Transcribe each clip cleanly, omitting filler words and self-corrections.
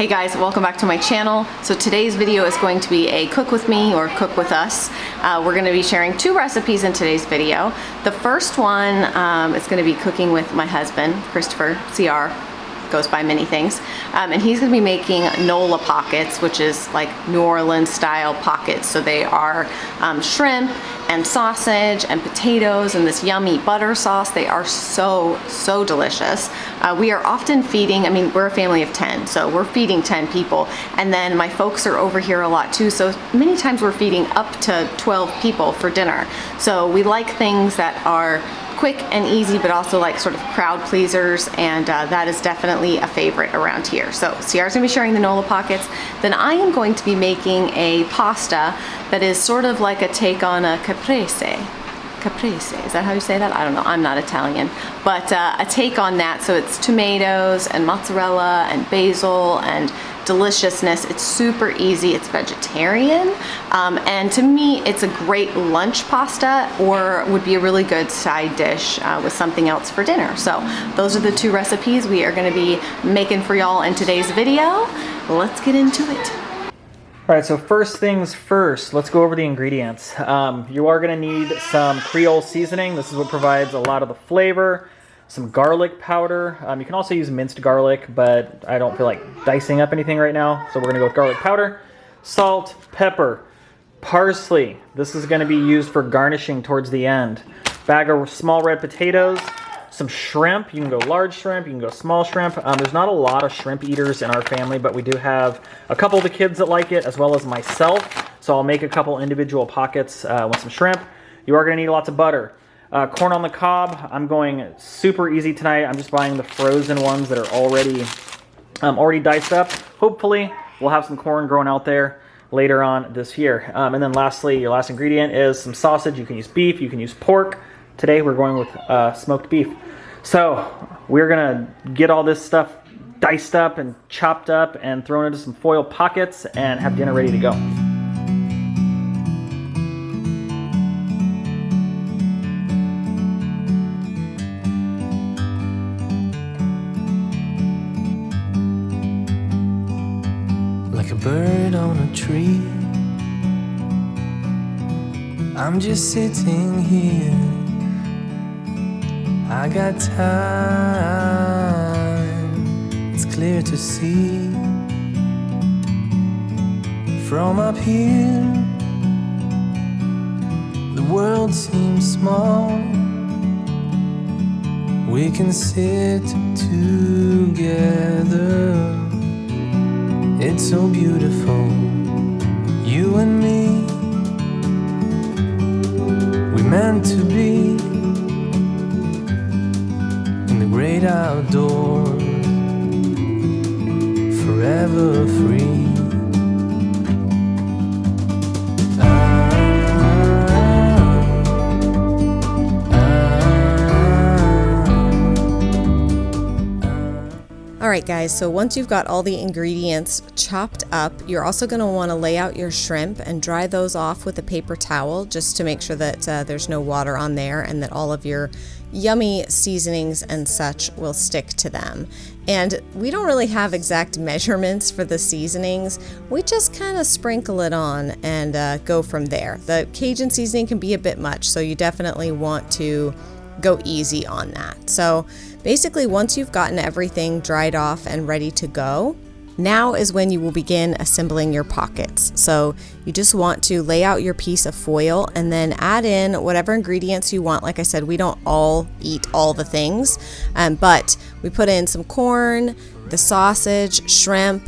Hey guys, welcome back to my channel. So today's video is going to be a cook with me or cook with us. We're going to be sharing two recipes in today's video. The first one is going to be cooking with my husband, Christopher, CR, goes by many things. And he's going to be making Nola pockets, which is like New Orleans style pockets. So they are shrimp and sausage and potatoes and this yummy butter sauce. They are so delicious. We are often feeding, we're a family of 10, so we're feeding 10 people. And then my folks are over here a lot too, so many times we're feeding up to 12 people for dinner. So we like things that are quick and easy, but also like sort of crowd pleasers, and that is definitely a favorite around here. So Ciara's gonna be sharing the Nola pockets. Then I am going to be making a pasta that is sort of like a take on a caprese. Caprese, is that how you say that? I don't know, I'm not Italian. But a take on that, so it's tomatoes and mozzarella and basil and deliciousness. It's super easy, it's vegetarian, and to me it's a great lunch pasta, or would be a really good side dish with something else for dinner. So those are the two recipes we are going to be making for y'all in today's video. Let's get into it. All right, so first things first, let's go over the ingredients. You are going to need some Creole seasoning. This is what provides a lot of the flavor. Some garlic powder. You can also use minced garlic, but I don't feel like dicing up anything right now, so we're going to go with garlic powder. Salt, pepper, parsley. This is going to be used for garnishing towards the end. Bag of small red potatoes. Some shrimp. You can go large shrimp, you can go small shrimp. There's not a lot of shrimp eaters in our family, but we do have a couple of the kids that like it, as well as myself. So I'll make a couple individual pockets with some shrimp. You are going to need lots of butter. Corn on the cob. I'm going super easy tonight. I'm just buying the frozen ones that are already diced up. Hopefully we'll have some corn growing out there later on this year. And then lastly, your last ingredient is some sausage. You can use beef, you can use pork. Today we're going with smoked beef. So we're gonna get all this stuff diced up and chopped up and thrown into some foil pockets and have dinner ready to go. Like a bird on a tree, I'm just sitting here. I got time, it's clear to see. From up here, the world seems small. We can sit together. It's so beautiful, you and me. We meant to be in the great outdoors, forever free. Alright guys, so once you've got all the ingredients chopped up, you're also going to want to lay out your shrimp and dry those off with a paper towel, just to make sure that there's no water on there and that all of your yummy seasonings and such will stick to them. And we don't really have exact measurements for the seasonings. We just kind of sprinkle it on and go from there. The Cajun seasoning can be a bit much, so you definitely want to go easy on that. So basically, once you've gotten everything dried off and ready to go, now is when you will begin assembling your pockets. So you just want to lay out your piece of foil and then add in whatever ingredients you want. Like I said, we don't all eat all the things, but we put in some corn, the sausage, shrimp,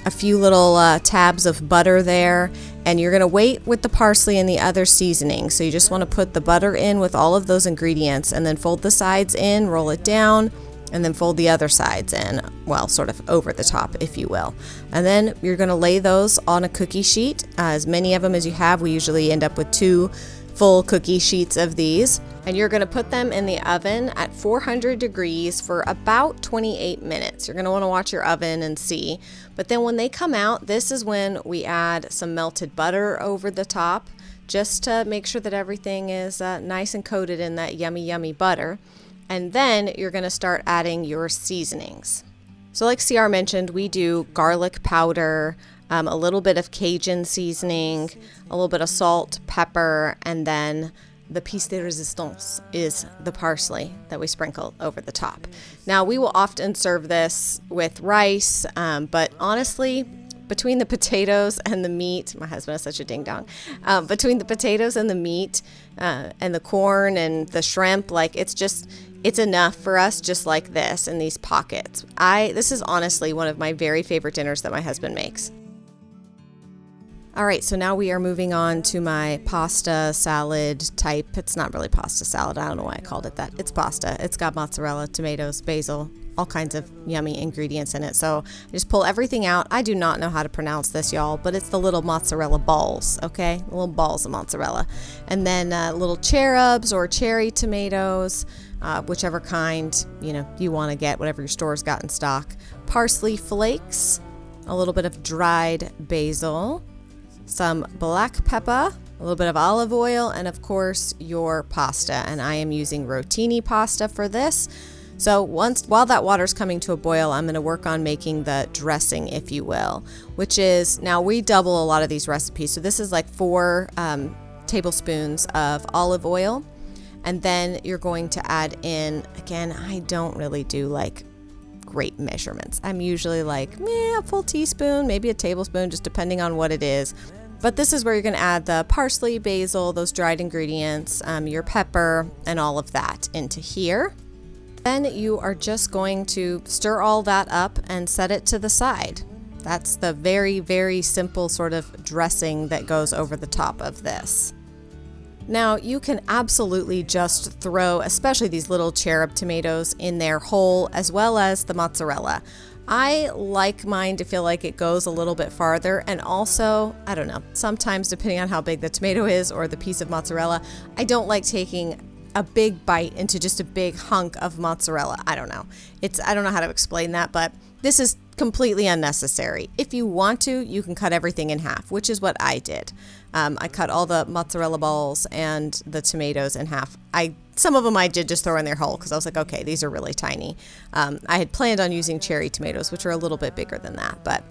a few little tabs of butter there, and you're going to wait with the parsley and the other seasoning. So you just want to put the butter in with all of those ingredients and then fold the sides in, roll it down, and then fold the other sides in, well, sort of over the top, if you will. And then you're going to lay those on a cookie sheet, as many of them as you have. We usually end up with 2 full cookie sheets of these. And you're going to put them in the oven at 400 degrees for about 28 minutes. You're going to want to watch your oven and see. But then when they come out, this is when we add some melted butter over the top, just to make sure that everything is nice and coated in that yummy, yummy butter. And then you're going to start adding your seasonings. So like CR mentioned, we do garlic powder, a little bit of Cajun seasoning, a little bit of salt, pepper, and then the piece de resistance is the parsley that we sprinkle over the top. Now, we will often serve this with rice, but honestly, between the potatoes and the meat, my husband is such a ding dong, between the potatoes and the meat and the corn and the shrimp, like it's enough for us just like this in these pockets. This is honestly one of my very favorite dinners that my husband makes. All right, so now we are moving on to my pasta salad type. It's not really pasta salad. I don't know why I called it that. It's pasta. It's got mozzarella, tomatoes, basil, all kinds of yummy ingredients in it. So I just pull everything out. I do not know how to pronounce this, y'all, but it's the little mozzarella balls, okay? The little balls of mozzarella. And then little cherubs or cherry tomatoes, whichever kind, you want to get, whatever your store's got in stock. Parsley flakes, a little bit of dried basil, some black pepper, a little bit of olive oil, and of course your pasta. And I am using rotini pasta for this. So while that water's coming to a boil, I'm going to work on making the dressing, if you will, which is, now we double a lot of these recipes. So this is like 4 tablespoons of olive oil. And then you're going to add in, again, I don't really do like great measurements. I'm usually like a full teaspoon, maybe a tablespoon, just depending on what it is. But this is where you're going to add the parsley, basil, those dried ingredients, your pepper, and all of that into here. Then you are just going to stir all that up and set it to the side. That's the very, very simple sort of dressing that goes over the top of this. Now, you can absolutely just throw, especially these little cherub tomatoes, in there whole, as well as the mozzarella. I like mine to feel like it goes a little bit farther, and also, I don't know, sometimes depending on how big the tomato is or the piece of mozzarella, I don't like taking a big bite into just a big hunk of mozzarella. I don't know. I don't know how to explain that, but this is completely unnecessary. If you want to, you can cut everything in half, which is what I did. I cut all the mozzarella balls and the tomatoes in half. Some of them I did just throw in there whole because I was like, okay, these are really tiny. I had planned on using cherry tomatoes, which are a little bit bigger than that, but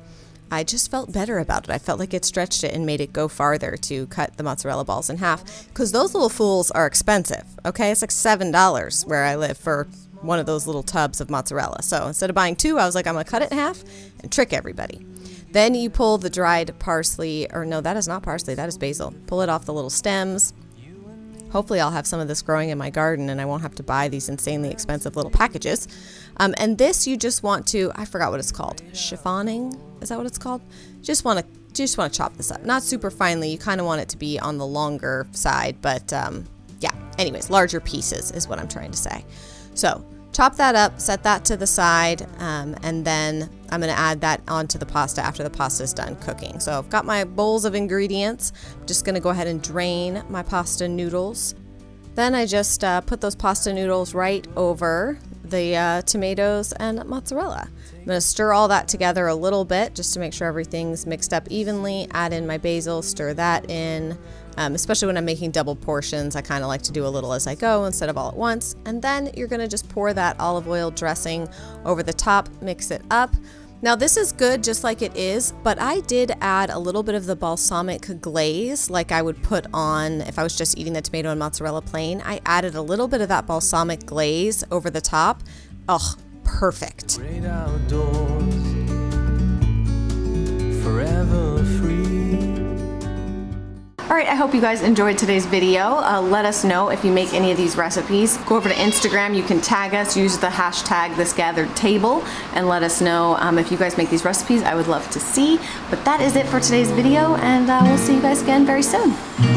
I just felt better about it. I felt like it stretched it and made it go farther to cut the mozzarella balls in half, because those little fools are expensive, okay? It's like $7 where I live for one of those little tubs of mozzarella. So instead of buying 2, I was like, I'm going to cut it in half and trick everybody. Then you pull the dried parsley, or no, that is not parsley, that is basil. Pull it off the little stems. Hopefully I'll have some of this growing in my garden and I won't have to buy these insanely expensive little packages. And this you just want to, I forgot what it's called, chiffoning, is that what it's called? Just want to chop this up. Not super finely, you kind of want it to be on the longer side, but yeah, anyways, larger pieces is what I'm trying to say. So chop that up, set that to the side, and then I'm going to add that onto the pasta after the pasta is done cooking. So I've got my bowls of ingredients. I'm just going to go ahead and drain my pasta noodles. Then I just put those pasta noodles right over the tomatoes and mozzarella. I'm going to stir all that together a little bit just to make sure everything's mixed up evenly. Add in my basil, stir that in. Especially when I'm making double portions, I kind of like to do a little as I go instead of all at once. And then you're going to just pour that olive oil dressing over the top, mix it up. Now this is good just like it is, but I did add a little bit of the balsamic glaze like I would put on if I was just eating the tomato and mozzarella plain. I added a little bit of that balsamic glaze over the top. Oh, perfect. Great outdoors, forever free. All right, I hope you guys enjoyed today's video. Let us know if you make any of these recipes. Go over to Instagram, you can tag us, use the hashtag ThisGatheredTable, and let us know if you guys make these recipes. I would love to see. But that is it for today's video, and we'll see you guys again very soon.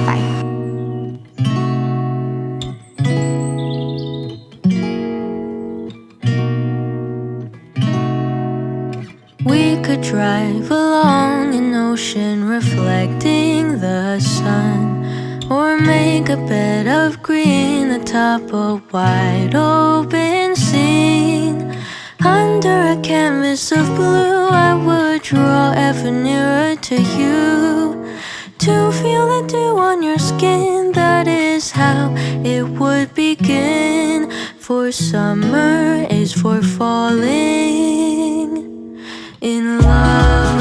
Bye. We could drive along an ocean reflecting the sun, or make a bed of green atop a wide open scene. Under a canvas of blue I would draw ever nearer to you, to feel the dew on your skin. That is how it would begin. For summer is for falling, in love.